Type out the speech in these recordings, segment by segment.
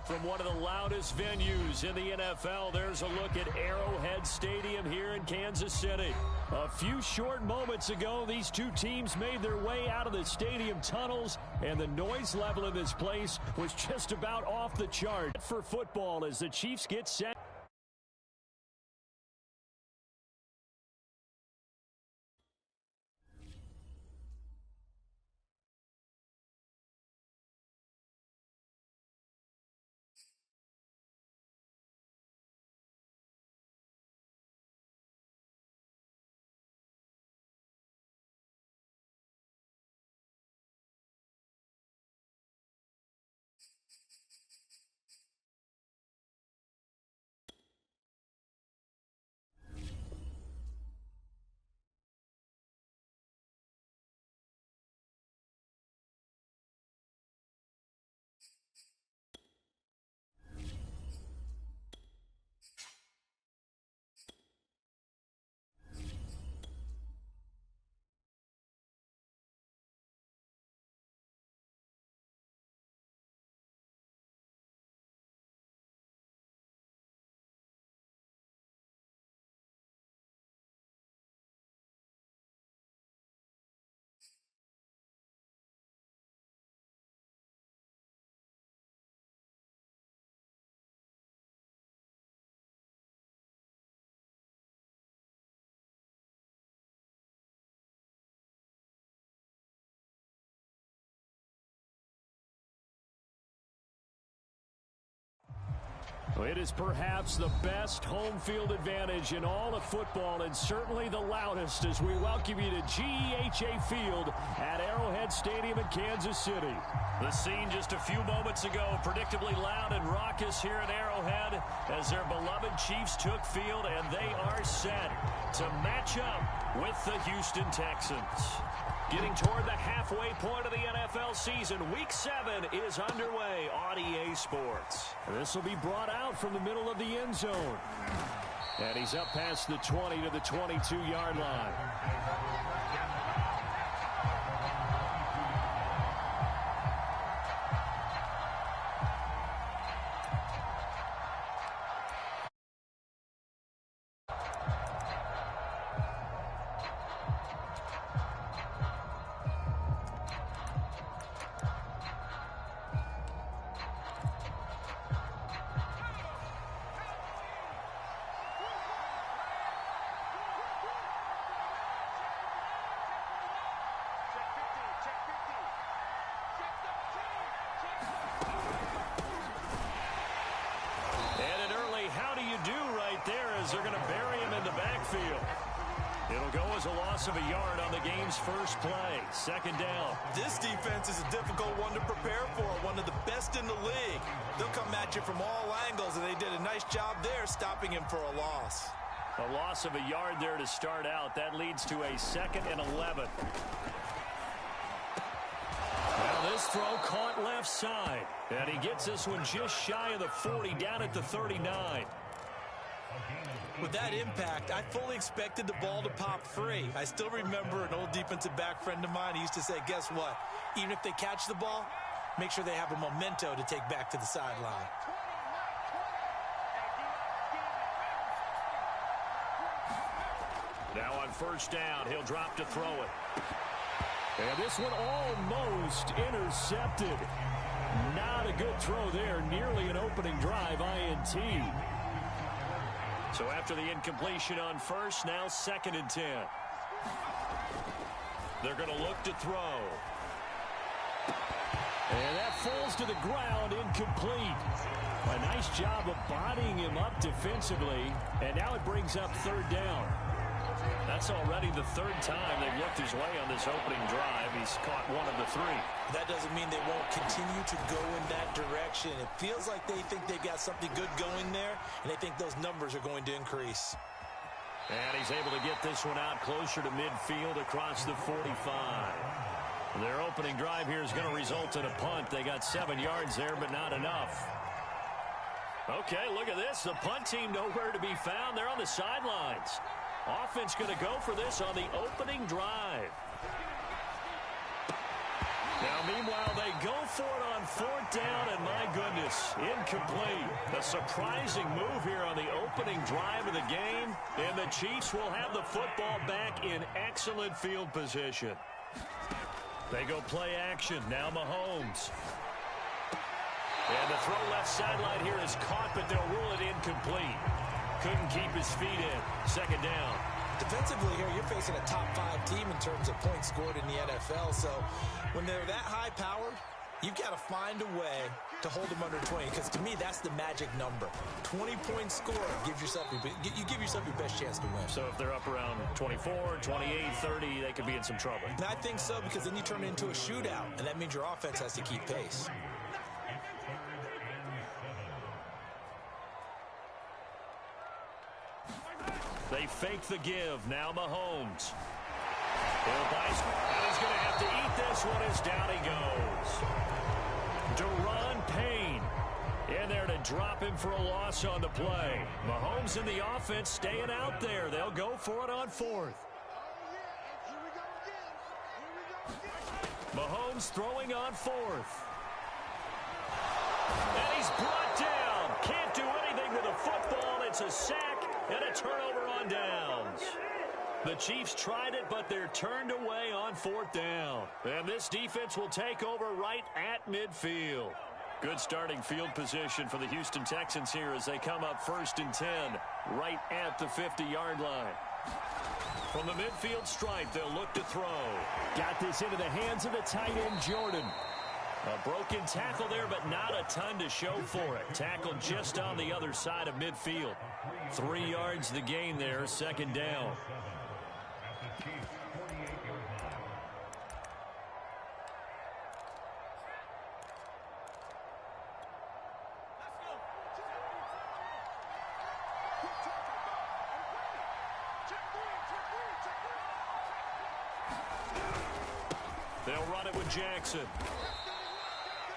From one of the loudest venues in the NFL, there's a look at Arrowhead Stadium here in Kansas City. A few short moments ago, these two teams made their way out of the stadium tunnels, and the noise level in this place was just about off the chart for football as the Chiefs get set. It is perhaps the best home field advantage in all of football, and certainly the loudest, as we welcome you to GEHA Field at Arrowhead Stadium in Kansas City. The scene just a few moments ago, predictably loud and raucous here at Arrowhead as their beloved Chiefs took field, and they are set to match up with the Houston Texans. Getting toward the halfway point of the NFL season, Week 7 is underway on EA Sports. This will be brought out from the middle of the end zone. And he's up past the 20 to the 22-yard line. They're going to bury him in the backfield. It'll go as a loss of a yard on the game's first play. Second down. This defense is a difficult one to prepare for, one of the best in the league. They'll come at you from all angles, and they did a nice job there stopping him for a loss. A loss of a yard there to start out. That leads to a 2nd and 11. Now this throw caught left side. And he gets this one just shy of the 40, down at the 39. With that impact, I fully expected the ball to pop free. I still remember an old defensive back friend of mine. He used to say, guess what? Even if they catch the ball, make sure they have a memento to take back to the sideline. Now on first down, he'll drop to throw it. And this one almost intercepted. Not a good throw there. Nearly an opening drive, INT. So after the incompletion on first, now 2nd and 10. They're going to look to throw. And that falls to the ground, incomplete. A nice job of bodying him up defensively. And now it brings up 3rd down. That's already the 3rd time they've looked his way on this opening drive. He's caught 1 of the 3. That doesn't mean they won't continue to go in that direction. It feels like they think they've got something good going there, and they think those numbers are going to increase. And he's able to get this one out closer to midfield across the 45. Their opening drive here is going to result in a punt. They got 7 yards there, but not enough. Okay, look at this. The punt team nowhere to be found. They're on the sidelines. Offense going to go for this on the opening drive. Now, meanwhile, they go for it on fourth down, and my goodness, incomplete. A surprising move here on the opening drive of the game, and the Chiefs will have the football back in excellent field position. They go play action. Now Mahomes. And the throw left sideline here is caught, but they'll rule it incomplete. Couldn't keep his feet in. Second down. Defensively here, you're facing a top-5 team in terms of points scored in the NFL. So when they're that high-powered, you've got to find a way to hold them under 20, because to me, that's the magic number. 20-point score gives yourself you give yourself your best chance to win. So if they're up around 24, 28, 30, they could be in some trouble. And I think so, because then you turn it into a shootout, and that means your offense has to keep pace. They fake the give. Now Mahomes. And he's going to have to eat this one as down he goes. Deron Payne in there to drop him for a loss on the play. Mahomes and the offense staying out there. They'll go for it on fourth. Mahomes throwing on fourth. And he's brought down. Can't do anything with a football. It's a sack and a turnover on downs. The Chiefs tried it, but they're turned away on fourth down. And this defense will take over right at midfield. Good starting field position for the Houston Texans here as they come up 1st and 10, right at the 50-yard line. From the midfield stripe, they'll look to throw. Got this into the hands of the tight end, Jordan. A broken tackle there, but not a ton to show for it. Tackle just on the other side of midfield. 3 yards the gain there, second down. They'll run it with Jackson.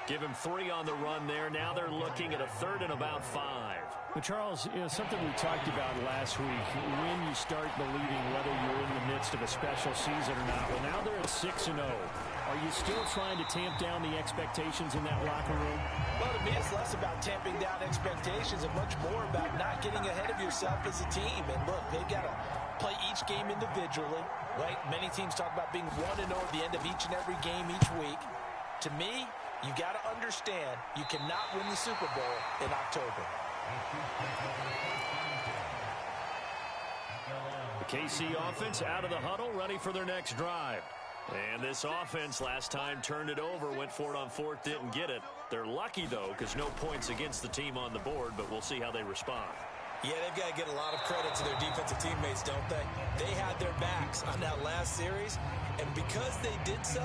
Give him 3 on the run there. Now they're looking at a 3rd and about 5. Well, Charles, something we talked about last week, when you start believing whether you're in the midst of a special season or not. Well, now they're at 6-0. Are you still trying to tamp down the expectations in that locker room? Well, to me, it's less about tamping down expectations and much more about not getting ahead of yourself as a team. And look, they've got to play each game individually, right? Many teams talk about being 1-0 at the end of each and every game each week. To me, you got to understand you cannot win the Super Bowl in October. The KC offense out of the huddle, ready for their next drive. And this offense last time turned it over, went for it on fourth, didn't get it. They're lucky, though, because no points against the team on the board, but we'll see how they respond. Yeah, they've got to get a lot of credit to their defensive teammates, don't they? They had their backs on that last series, and because they did so,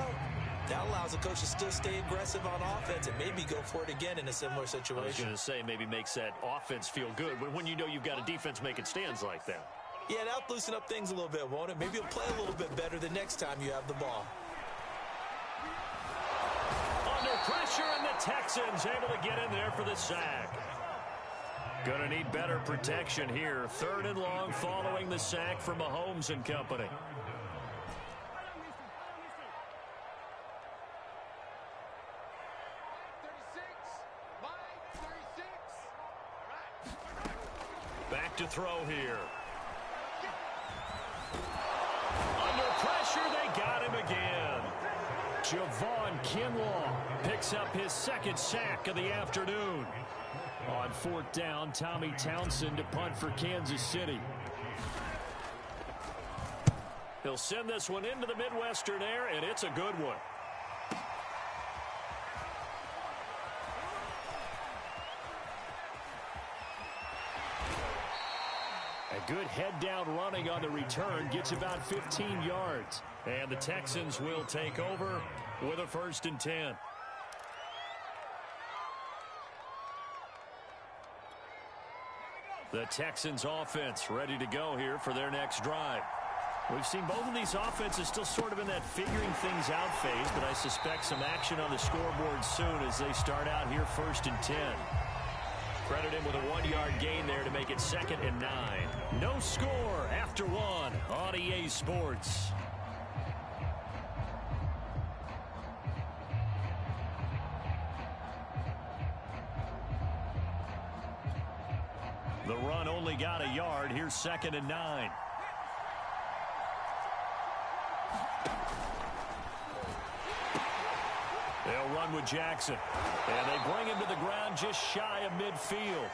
that allows the coach to still stay aggressive on offense and maybe go for it again in a similar situation. I was going to say, maybe makes that offense feel good when you know you've got a defense making stands like that. Yeah, that'll loosen up things a little bit, won't it? Maybe you'll play a little bit better the next time you have the ball. Under pressure, and the Texans able to get in there for the sack. Going to need better protection here. 3rd and long following the sack for Mahomes and company. Back to throw here. Under pressure, they got him again. Javon Kinlaw picks up his 2nd sack of the afternoon. On 4th down, Tommy Townsend to punt for Kansas City. He'll send this one into the Midwestern air, and it's a good one. A good head-down running on the return gets about 15 yards. And the Texans will take over with a 1st and 10. The Texans offense ready to go here for their next drive. We've seen both of these offenses still sort of in that figuring things out phase, but I suspect some action on the scoreboard soon as they start out here 1st and 10. Credit him with a 1-yard gain there to make it 2nd and 9. No score after 1 on EA Sports. The run only got a yard. Here's 2nd and 9. They'll run with Jackson. And they bring him to the ground just shy of midfield.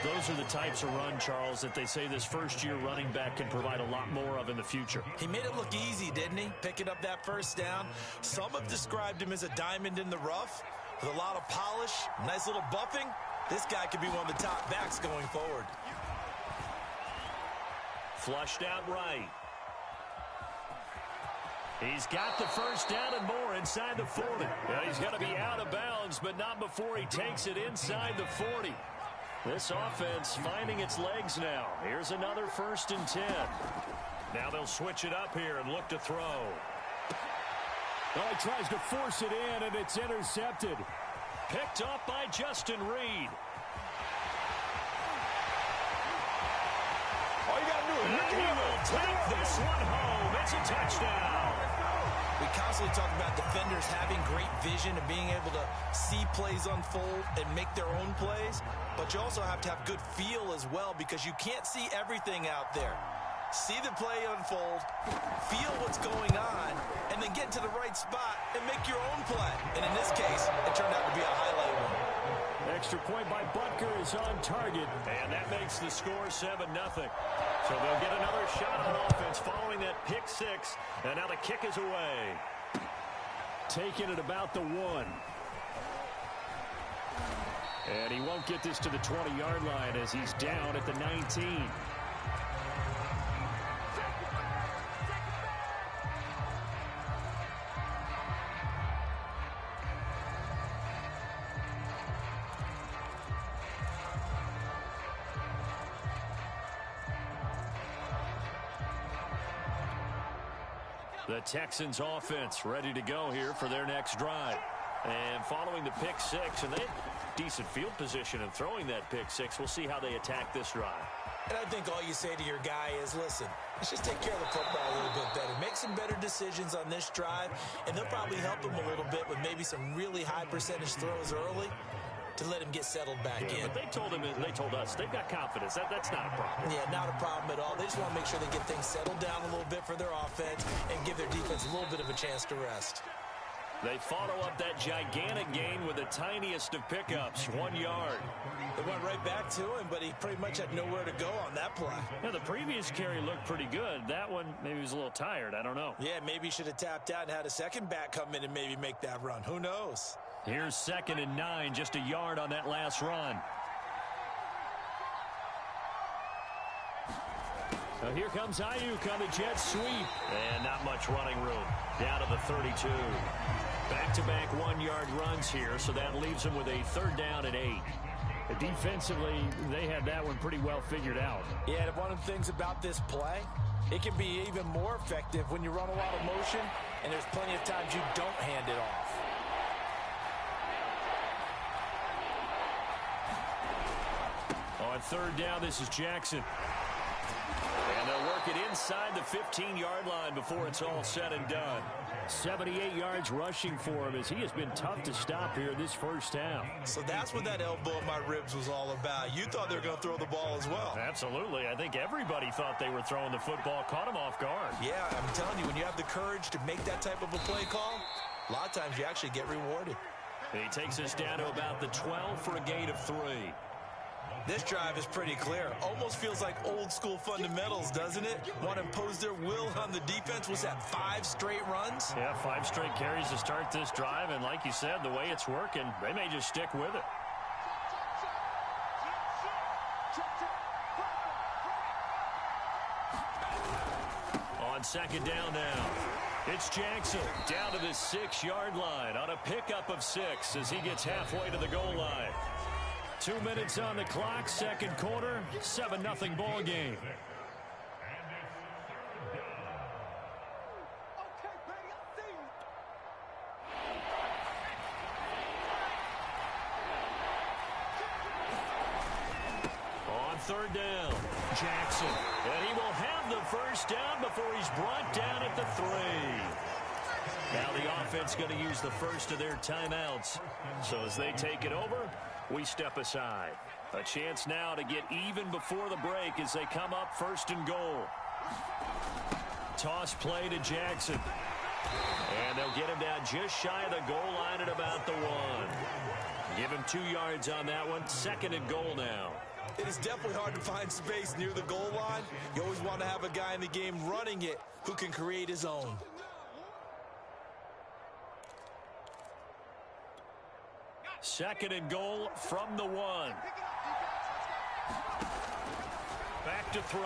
Those are the types of run, Charles, that they say this first-year running back can provide a lot more of in the future. He made it look easy, didn't he? Picking up that first down. Some have described him as a diamond in the rough with a lot of polish, nice little buffing. This guy could be one of the top backs going forward. Flushed out right. He's got the first down and more inside the 40. Well, he's going to be out of bounds, but not before he takes it inside the 40. This offense finding its legs now. Here's another 1st and 10. Now they'll switch it up here and look to throw. Oh, he tries to force it in, and it's intercepted. Picked up by Justin Reed. All you got to do is look He will take this one home. It's a touchdown. We constantly talk about defenders having great vision and being able to see plays unfold and make their own plays. But you also have to have good feel as well because you can't see everything out there. See the play unfold, feel what's going on, and then get to the right spot and make your own play. And in this case, it turned out to be a highlight one. Extra point by Butker is on target. And that makes the score 7-0. So they'll get another shot on offense following that pick 6. And now the kick is away. Taking it about the 1. And he won't get this to the 20-yard line as he's down at the 19. The Texans offense ready to go here for their next drive. And following the pick 6, and they decent field position and throwing that pick 6. We'll see how they attack this drive. And I think all you say to your guy is, listen, let's just take care of the football a little bit better. Make some better decisions on this drive, and they'll probably help him a little bit with maybe some really high percentage throws early to let him get settled back in. But they told us they've got confidence. That's not a problem. Yeah, not a problem at all. They just want to make sure they get things settled down a little bit for their offense and give their defense a little bit of a chance to rest. They follow up that gigantic gain with the tiniest of pickups, 1 yard. They went right back to him, but he pretty much had nowhere to go on that play. Yeah, the previous carry looked pretty good. That one, maybe he was a little tired. I don't know. Yeah, maybe he should have tapped out and had a second back come in and maybe make that run. Who knows? Here's 2nd and 9, just a yard on that last run. Now here comes Ayuk on the jet sweep. And not much running room. Down to the 32. Back-to-back 1-yard runs here, so that leaves them with a 3rd down and 8. Defensively, they had that one pretty well figured out. Yeah, and one of the things about this play, it can be even more effective when you run a lot of motion, and there's plenty of times you don't hand it off. On 3rd down, this is Jackson. And they'll work it inside the 15-yard line before it's all said and done. 78 yards rushing for him as he has been tough to stop here this first half. So that's what that elbow in my ribs was all about. You thought they were going to throw the ball as well. Absolutely. I think everybody thought they were throwing the football, caught him off guard. Yeah, I'm telling you, when you have the courage to make that type of a play call, a lot of times you actually get rewarded. He takes us down to about the 12 for a gain of 3. This drive is pretty clear. Almost feels like old school fundamentals, doesn't it? Want to impose their will on the defense. Was that 5 straight runs? Yeah, 5 straight carries to start this drive. And like you said, the way it's working, they may just stick with it. On 2nd down now. It's Jackson down to the 6-yard line on a pickup of 6 as he gets halfway to the goal line. 2 minutes on the clock, 2nd quarter, 7-0 ball game. On 3rd down, Jackson. And he will have the first down before he's brought down at the 3. Now the offense going to use the first of their timeouts. So as they take it over, we step aside. A chance now to get even before the break as they come up 1st and goal. Toss play to Jackson. And they'll get him down just shy of the goal line at about the 1. Give him 2 yards on that one. 2nd and goal now. It is definitely hard to find space near the goal line. You always want to have a guy in the game running it who can create his own. Second and goal from the 1. Back to throw.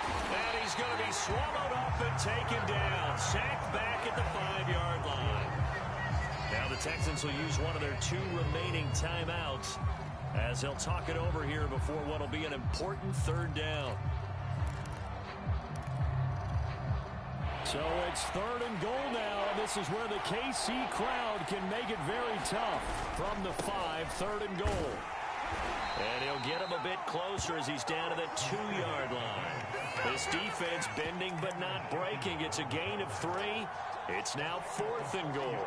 And he's going to be swallowed up and taken down. Sacked back at the 5-yard line. Now the Texans will use one of their 2 remaining timeouts as they'll talk it over here before what will be an important 3rd down. So it's 3rd and goal now. This is where the KC crowd can make it very tough. From the 5, 3rd and goal. And he'll get him a bit closer as he's down to the 2-yard line. This defense bending but not breaking. It's a gain of 3. It's now 4th and goal.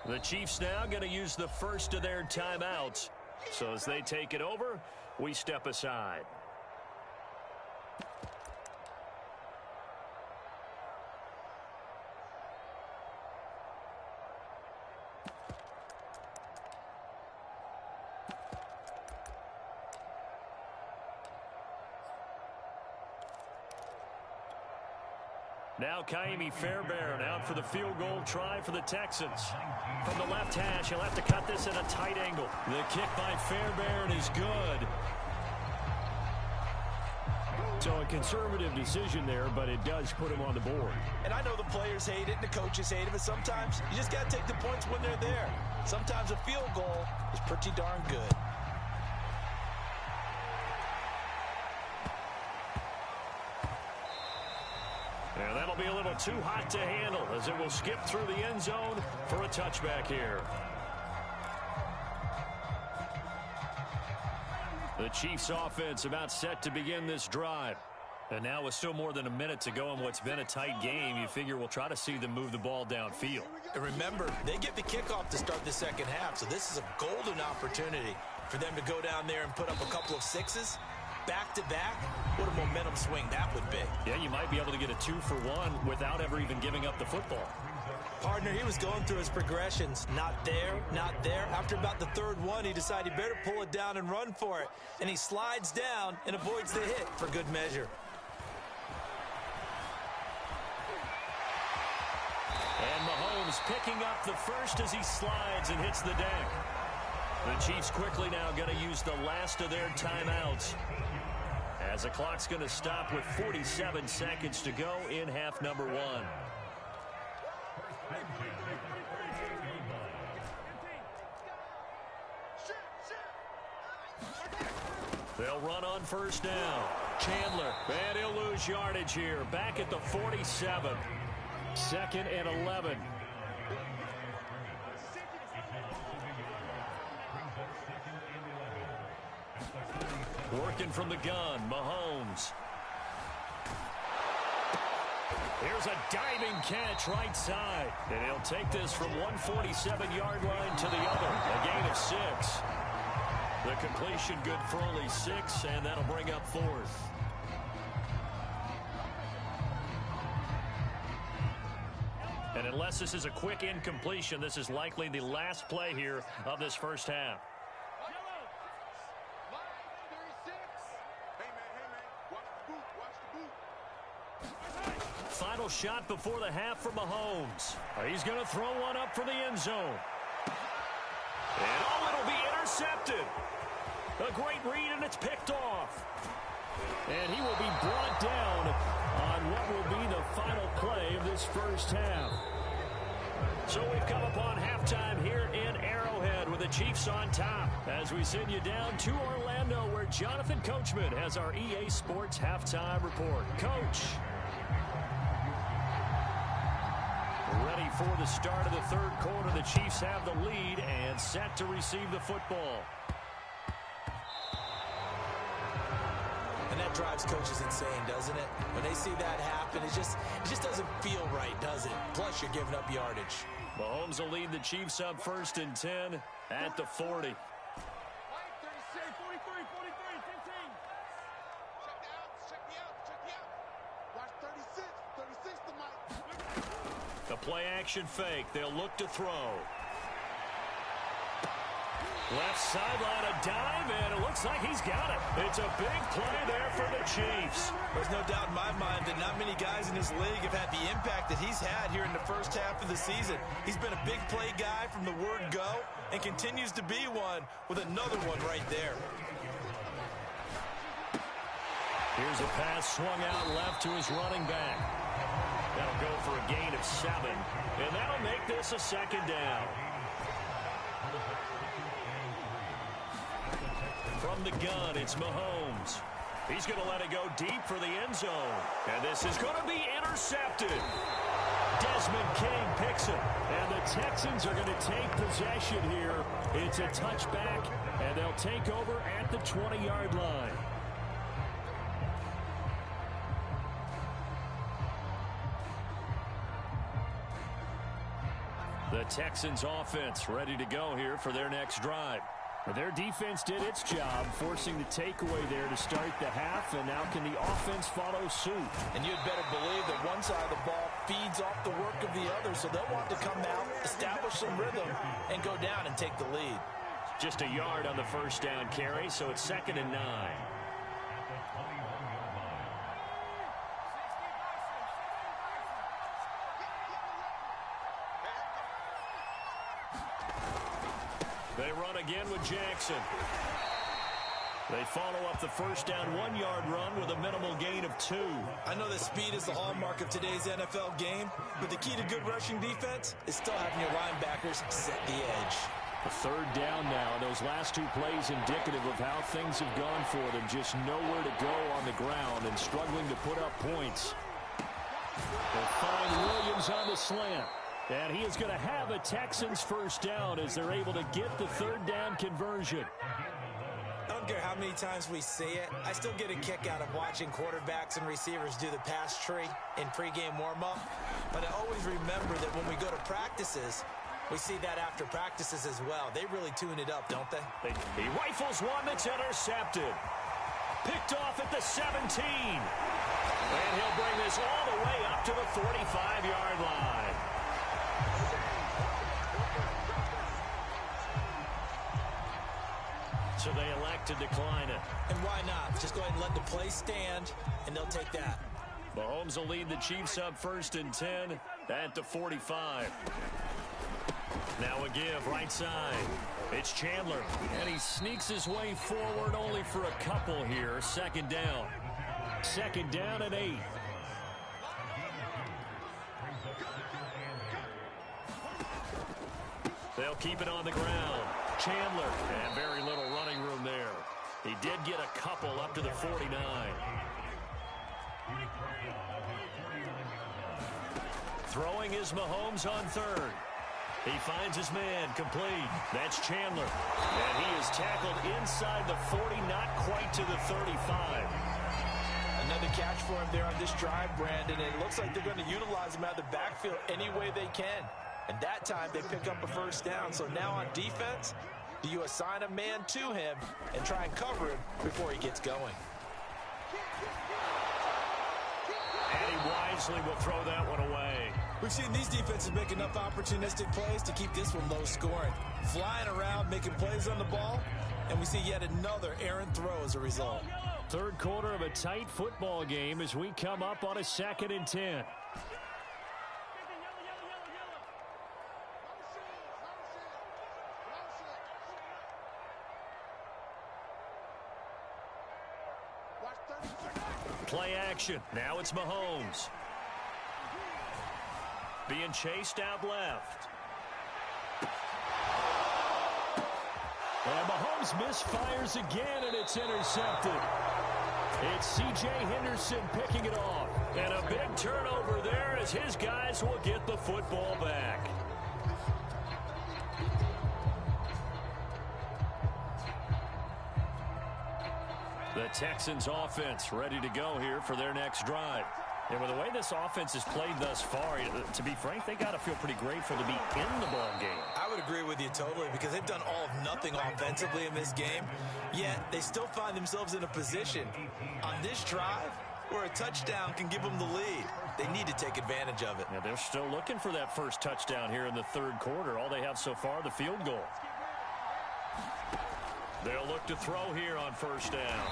The Chiefs now going to use the first of their timeouts. So as they take it over, we step aside. Now Kaimi Fairbairn out for the field goal try for the Texans. From the left hash, he'll have to cut this at a tight angle. The kick by Fairbairn is good. So a conservative decision there, but it does put him on the board. And I know the players hate it and the coaches hate it, but sometimes you just got to take the points when they're there. Sometimes a field goal is pretty darn good. And that'll be a little too hot to handle as it will skip through the end zone for a touchback here. The Chiefs offense about set to begin this drive. And now with still more than a minute to go in what's been a tight game, you figure we'll try to see them move the ball downfield. And remember, they get the kickoff to start the second half, so this is a golden opportunity for them to go down there and put up a couple of 6s. Back-to-back, what a momentum swing that would be. Yeah, you might be able to get a 2-for-1 without ever even giving up the football. Partner, he was going through his progressions. Not there, not there. After about the 3rd one, he decided he better pull it down and run for it. And he slides down and avoids the hit for good measure. And Mahomes picking up the first as he slides and hits the deck. The Chiefs quickly now going to use the last of their timeouts, as the clock's going to stop with 47 seconds to go in half number 1. They'll run on first down. Chandler, and he'll lose yardage here. Back at the 47. 2nd and 11. Working from the gun, Mahomes. Here's a diving catch right side. And he'll take this from 147-yard line to the other. A gain of 6. The completion good for only 6, and that'll bring up 4th. And unless this is a quick incompletion, this is likely the last play here of this first half. Final shot before the half for Mahomes. He's going to throw one up for the end zone. And it'll be intercepted. A great read, and it's picked off. And he will be brought down on what will be the final play of this first half. So we've come upon halftime here in Arrowhead with the Chiefs on top as we send you down to Orlando where Jonathan Coachman has our EA Sports halftime report. Coach. Ready for the start of the 3rd quarter. The Chiefs have the lead and set to receive the football. That drives coaches insane, doesn't it? When they see that happen, it just doesn't feel right, does it? Plus, you're giving up yardage. Mahomes will lead the Chiefs up 1st and 10 at the 40. The play action fake. They'll look to throw. Left sideline, a dive, and it looks like he's got it. It's a big play there for the Chiefs. There's no doubt in my mind that not many guys in this league have had the impact that he's had here in the first half of the season. He's been a big play guy from the word go and continues to be one with another one right there. Here's a pass swung out left to his running back. That'll go for a gain of 7, and that'll make this a 2nd down. From the gun, it's Mahomes. He's going to let it go deep for the end zone. And this is going to be intercepted. Desmond King picks it. And the Texans are going to take possession here. It's a touchback, and they'll take over at the 20-yard line. The Texans offense ready to go here for their next drive. Their defense did its job, forcing the takeaway there to start the half, and now can the offense follow suit? And you'd better believe that one side of the ball feeds off the work of the other, so they'll want to come out, establish some rhythm, and go down and take the lead. Just a yard on the first down carry, so it's 2nd and 9. They run again with Jackson. They follow up the first down 1-yard run with a minimal gain of 2. I know that speed is the hallmark of today's NFL game, but the key to good rushing defense is still having your linebackers set the edge. A 3rd down now. Those last 2 plays indicative of how things have gone for them. Just nowhere to go on the ground and struggling to put up points. They'll find Williams on the slant. And he is going to have a Texans first down as they're able to get the 3rd down conversion. I don't care how many times we see it. I still get a kick out of watching quarterbacks and receivers do the pass tree in pregame warm-up. But I always remember that when we go to practices, we see that after practices as well. They really tune it up, don't they? He rifles one that's intercepted. Picked off at the 17. And he'll bring this all the way up to the 45-yard line. So they elect to decline it. And why not? Just go ahead and let the play stand, and they'll take that. Mahomes will lead the Chiefs up 1st and 10 at the 45. Now a give right side. It's Chandler, and he sneaks his way forward only for a couple here. 2nd down. 2nd down and 8. They'll keep it on the ground. Chandler, and very little running room there. He did get a couple up to the 49. Throwing is Mahomes on 3rd. He finds his man complete. That's Chandler. And he is tackled inside the 40, not quite to the 35. Another catch for him there on this drive, Brandon. And it looks like they're going to utilize him out of the backfield any way they can. And that time they pick up a first down. So now on defense, do you assign a man to him and try and cover him before he gets going? And he wisely will throw that one away. We've seen these defenses make enough opportunistic plays to keep this one low scoring. Flying around, making plays on the ball, and we see yet another errant throw as a result. 3rd quarter of a tight football game as we come up on a 2nd and 10. Play action. Now it's Mahomes. Being chased out left. And Mahomes misfires again, and it's intercepted. It's C.J. Henderson picking it off. And a big turnover there as his guys will get the football back. The Texans offense ready to go here for their next drive. And with the way this offense has played thus far, to be frank, they got to feel pretty grateful to be in the ball game. I would agree with you totally because they've done all of nothing offensively in this game, yet they still find themselves in a position on this drive where a touchdown can give them the lead. They need to take advantage of it. Now they're still looking for that first touchdown here in the third quarter. All they have so far, the field goal. They'll look to throw here on first down.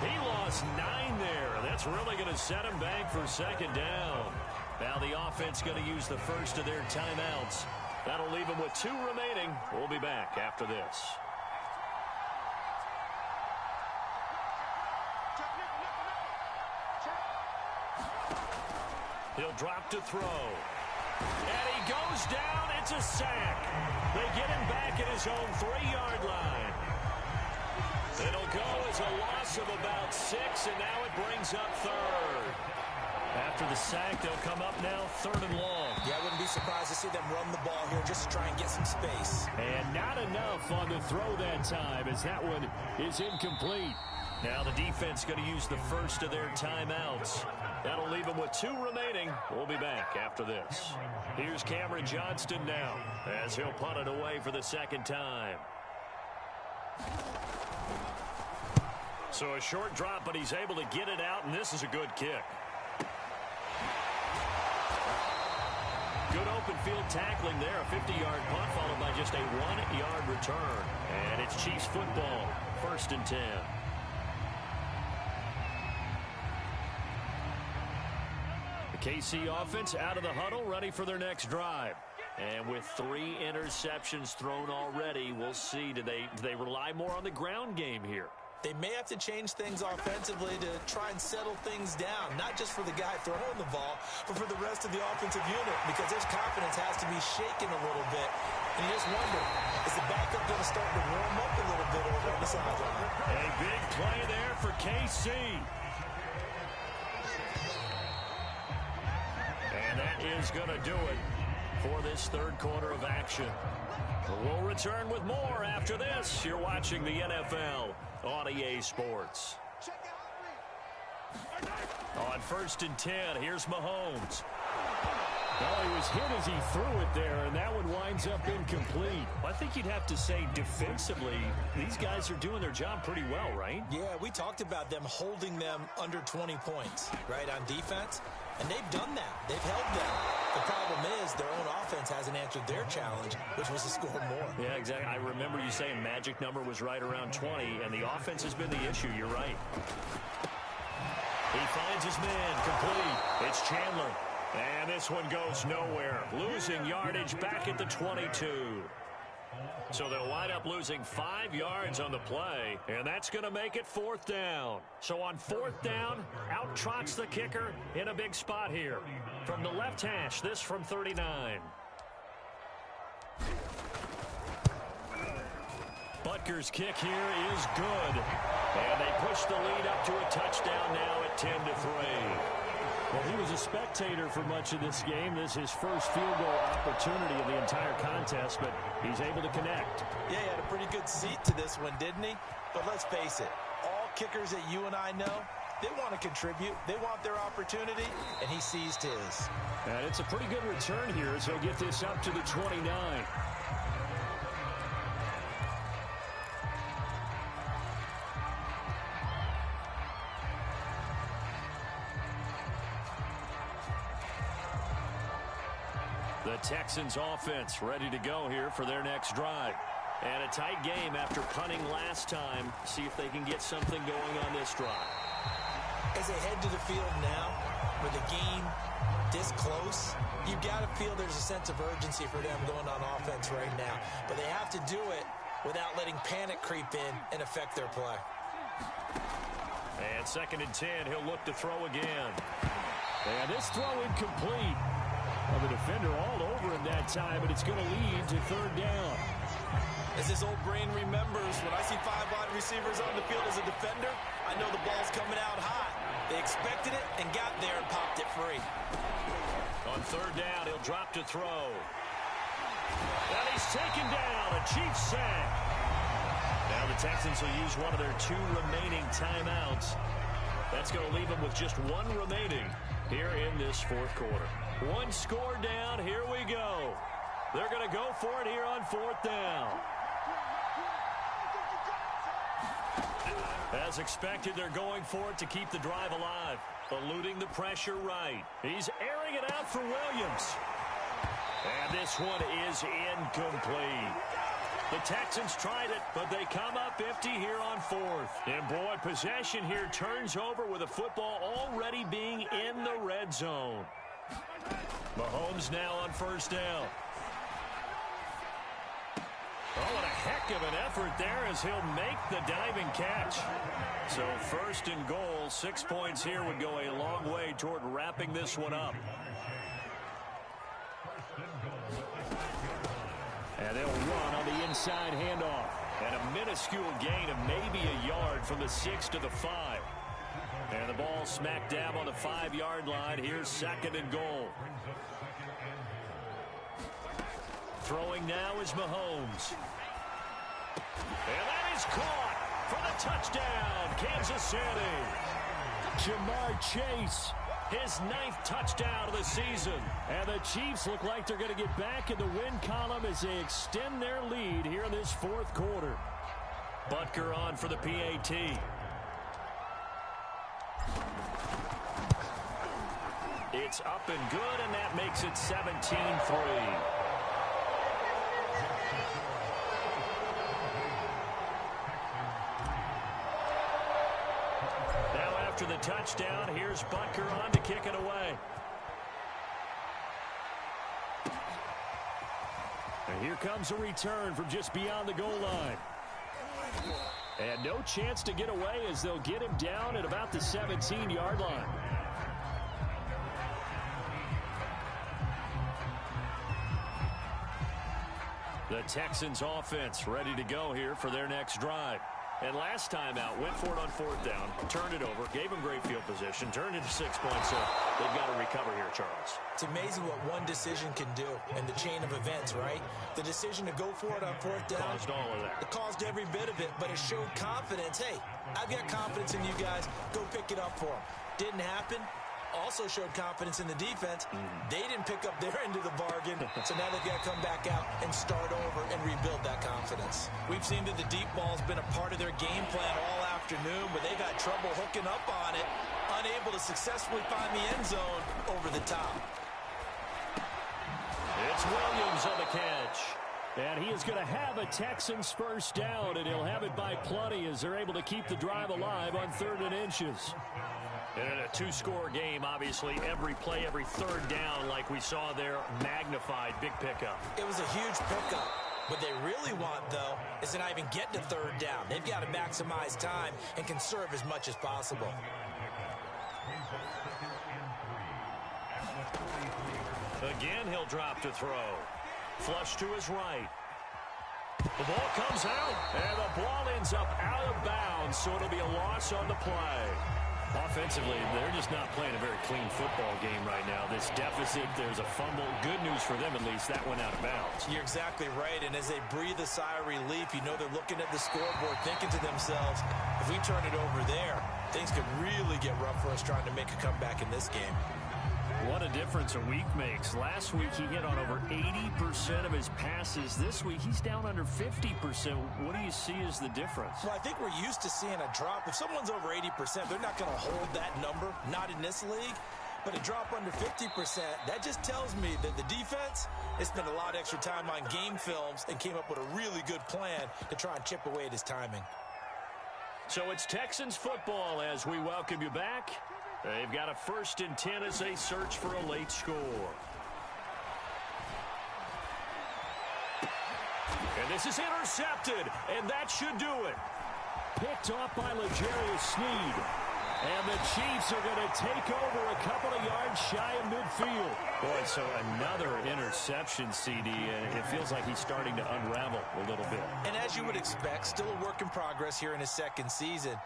He lost 9 there. That's really going to set him back for second down. Now the offense going to use the first of their timeouts. That'll leave them with 2 remaining. We'll be back after this. He'll drop to throw. And he goes down. It's a sack. They get him back at his own 3-yard line. It'll go as a loss of about 6, and now it brings up third. After the sack, they'll come up now 3rd and long. Yeah, I wouldn't be surprised to see them run the ball here just to try and get some space. And not enough on the throw that time as that one is incomplete. Now the defense going to use the first of their timeouts. That'll leave them with 2 remaining. We'll be back after this. Here's Cameron Johnston now as he'll punt it away for the second time. So a short drop, but he's able to get it out, and this is a good kick. Good open field tackling there. A 50-yard punt followed by just a 1-yard return. And it's Chiefs football. 1st and 10. KC offense out of the huddle, ready for their next drive. And with 3 interceptions thrown already, we'll see. Do they rely more on the ground game here? They may have to change things offensively to try and settle things down, not just for the guy throwing the ball, but for the rest of the offensive unit, because his confidence has to be shaken a little bit. And you just wonder, is the backup going to start to warm up a little bit over on the sideline? A big play there for KC. And that is going to do it for this third quarter of action. We'll return with more after this. You're watching the NFL on EA Sports. On 1st and 10, here's Mahomes. Well, he was hit as he threw it there, and that one winds up incomplete. I think you'd have to say defensively, these guys are doing their job pretty well, right? Yeah, we talked about them holding them under 20 points, right, on defense. And they've done that. They've held them. The problem is their own offense hasn't answered their challenge, which was to score more. Yeah, exactly. I remember you saying magic number was right around 20, and the offense has been the issue. You're right. He finds his man complete. It's Chandler. And this one goes nowhere. Losing yardage back at the 22. So they'll wind up losing 5 yards on the play, and that's going to make it 4th down. So on 4th down, out trots the kicker in a big spot here. From the left hash, this from 39. Butker's kick here is good. And they push the lead up to a touchdown now at 10-3. Well, he was a spectator for much of this game. This is his first field goal opportunity of the entire contest, but he's able to connect. Yeah, he had a pretty good seat to this one, didn't he? But let's face it, all kickers that you and I know, they want to contribute. They want their opportunity, and he seized his. And it's a pretty good return here as he'll get this up to the 29. The Texans offense ready to go here for their next drive. And a tight game after punting last time. See if they can get something going on this drive. As they head to the field now, with the game this close, you've got to feel there's a sense of urgency for them going on offense right now. But they have to do it without letting panic creep in and affect their play. And 2nd and 10, he'll look to throw again. And this throw incomplete. Well, the defender all over him that time, but it's going to lead to 3rd down. As his old brain remembers, when I see 5 wide receivers on the field as a defender, I know the ball's coming out hot. They expected it and got there and popped it free. On 3rd down, he'll drop to throw. And he's taken down, a Chiefs sack. Now the Texans will use one of their 2 remaining timeouts. That's going to leave them with just 1 remaining here in this 4th quarter. 1 score down. Here we go. They're going to go for it here on 4th down. As expected, they're going for it to keep the drive alive. Eluding the pressure right. He's airing it out for Williams. And this one is incomplete. The Texans tried it, but they come up empty here on 4th. And boy, possession here turns over with the football already being in the red zone. Mahomes now on 1st down. Oh, what a heck of an effort there as he'll make the diving catch. So 1st and goal, 6 points here would go a long way toward wrapping this one up. And they'll run on the inside handoff. And a minuscule gain of maybe a yard from the 6 to the 5. And the ball smack dab on the 5-yard line. Here's 2nd and goal. Throwing now is Mahomes. And that is caught for the touchdown, Kansas City. Jamar Chase, his 9th touchdown of the season. And the Chiefs look like they're going to get back in the win column as they extend their lead here in this 4th quarter. Butker on for the PAT. It's up and good, and that makes it 17-3. After the touchdown, here's Butker on to kick it away. And here comes a return from just beyond the goal line. And no chance to get away as they'll get him down at about the 17-yard line. The Texans offense ready to go here for their next drive. And last time out, went for it on 4th down, turned it over, gave them great field position, turned into 6 points. So they've got to recover here, Charles. It's amazing what one decision can do in the chain of events, right? The decision to go for it on 4th down. Caused all of that. It caused every bit of it, but it showed confidence. Hey, I've got confidence in you guys. Go pick it up for them. Didn't happen. Also showed confidence in the defense. They didn't pick up their end of the bargain, so now they've got to come back out and start over and rebuild that confidence. We've seen that the deep ball's been a part of their game plan all afternoon, but they've had trouble hooking up on it, unable to successfully find the end zone over the top. It's Williams on the catch. And he is going to have a Texans 1st down, and he'll have it by plenty as they're able to keep the drive alive on 3rd and inches. And in a 2-score game, obviously, every play, every 3rd down, like we saw there, magnified, big pickup. It was a huge pickup. What they really want, though, is to not even get to 3rd down. They've got to maximize time and conserve as much as possible. Again, he'll drop to throw. Flush to his right. The ball comes out, and the ball ends up out of bounds, so it'll be a loss on the play. Offensively, they're just not playing a very clean football game right now. This deficit, there's a fumble. Good news for them, at least. That went out of bounds. You're exactly right, and as they breathe a sigh of relief, you know they're looking at the scoreboard, thinking to themselves, if we turn it over there, things could really get rough for us trying to make a comeback in this game. What a difference a week makes. Last week, he hit on over 80% of his passes. This week, he's down under 50%. What do you see as the difference? Well, I think we're used to seeing a drop. If someone's over 80%, they're not going to hold that number, not in this league. But a drop under 50%, that just tells me that the defense has spent a lot of extra time on game films and came up with a really good plan to try and chip away at his timing. So it's Texans football as we welcome you back. They've got a 1st and 10 as they search for a late score. And this is intercepted, and that should do it. Picked off by L'Jarius Sneed. And the Chiefs are going to take over a couple of yards shy of midfield. Boy, so another interception, CD, and it feels like he's starting to unravel a little bit. And as you would expect, still a work in progress here in his 2nd season.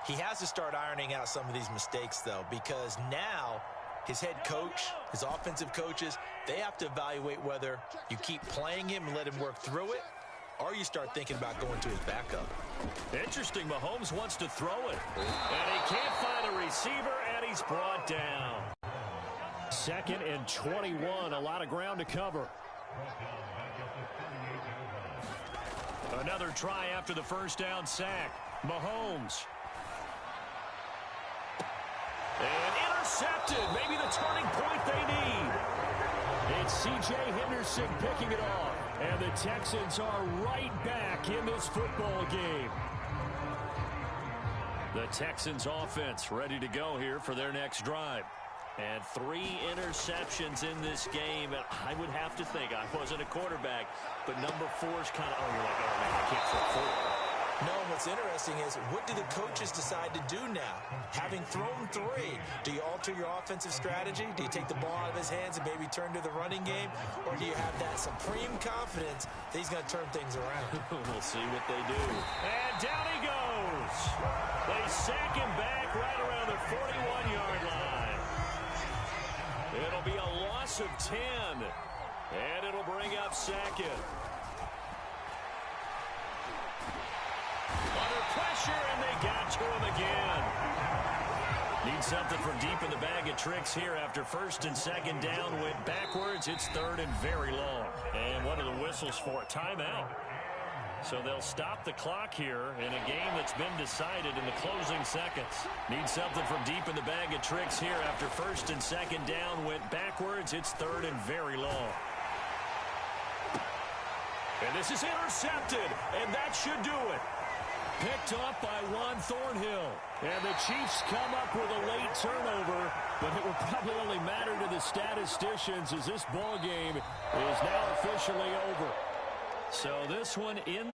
He has to start ironing out some of these mistakes, though, because now his head coach, his offensive coaches, they have to evaluate whether you keep playing him and let him work through it, or you start thinking about going to his backup. Interesting, Mahomes wants to throw it. And he can't find a receiver, and he's brought down. 2nd and 21, a lot of ground to cover. Another try after the first down sack. Mahomes. And intercepted. Maybe the turning point they need. It's C.J. Henderson picking it off. And the Texans are right back in this football game. The Texans offense ready to go here for their next drive. And 3 interceptions in this game. And I would have to think, I wasn't a quarterback, but number 4 is kind of, oh, you're like, oh, man, I can't throw 4. No, what's interesting is, what do the coaches decide to do now? Having thrown 3, do you alter your offensive strategy? Do you take the ball out of his hands and maybe turn to the running game? Or do you have that supreme confidence that he's going to turn things around? We'll see what they do. And down he goes. They sack him back right around the 41-yard line. It'll be a loss of 10. And it'll bring up 2nd. Under pressure, and they got to him again. Need something from deep in the bag of tricks here after 1st and 2nd down. Went backwards. It's 3rd and very long. And what are the whistles for? Timeout. So they'll stop the clock here in a game that's been decided in the closing seconds. Need something from deep in the bag of tricks here after 1st and 2nd down. Went backwards. It's 3rd and very long. And this is intercepted, and that should do it. Picked up by Juan Thornhill. And the Chiefs come up with a late turnover, but it will probably only matter to the statisticians as this ball game is now officially over. So this one in